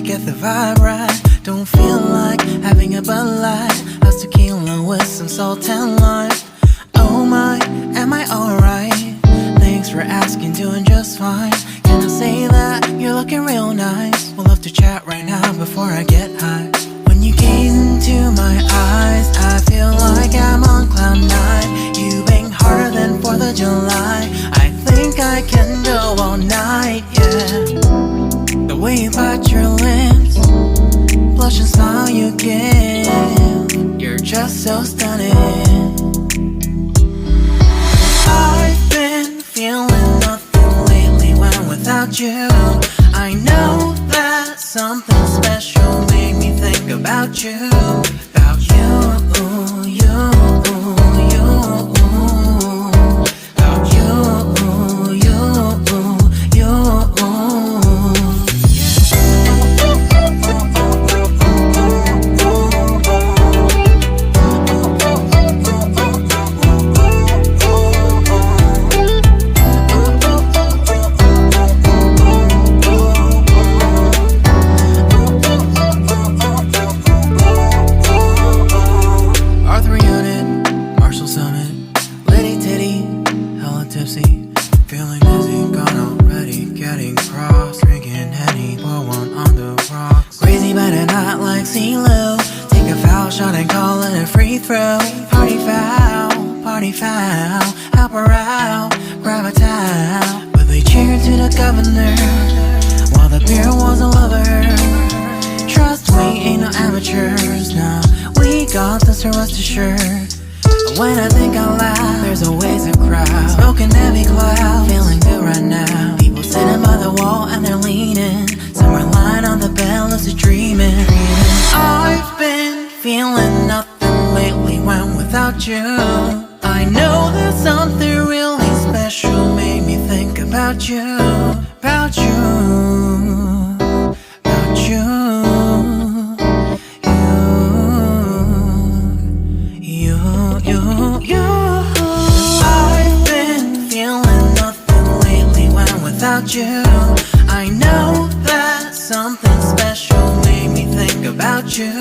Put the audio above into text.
get the vibe right. Don't feel like having a Bud Light. How's tequila with some salt and lime? Oh my, am I alright? Thanks for asking, doing just fine. Can I say that you're looking real nice? We'll love to chat right now before I get high. When you gaze into my eyes, I feel like I'm on cloud nine. You bang harder than 4th of July. I think I can go all night, yeah. The way you bite your lips, blush and smile you give, you're just so stunning. I've been feeling nothing lately when without you. I know that something special made me think about you. About you, you, you. About you, you, you. Feeling dizzy, gone already, getting cross. Drinking Henny, pour one on the rocks. Crazy but not like CeeLo. Take a foul shot and call it a free throw. Party foul, help her out, grab a towel. But they cheered to the governor, while the beer was a lover. Trust me, ain't no amateurs, nah. We got this, so rest assured. When I think out loud, there's always a crowd. Smoking heavy cloud, feeling good right now. People sitting by the wall and they're leaning. Some are lying on the bed, lucid dreaming. I've been feeling nothing lately when without you. I know that something really special made me think about you. About you, about you. I've been feeling nothing lately when without you. I know that something special made me think about you.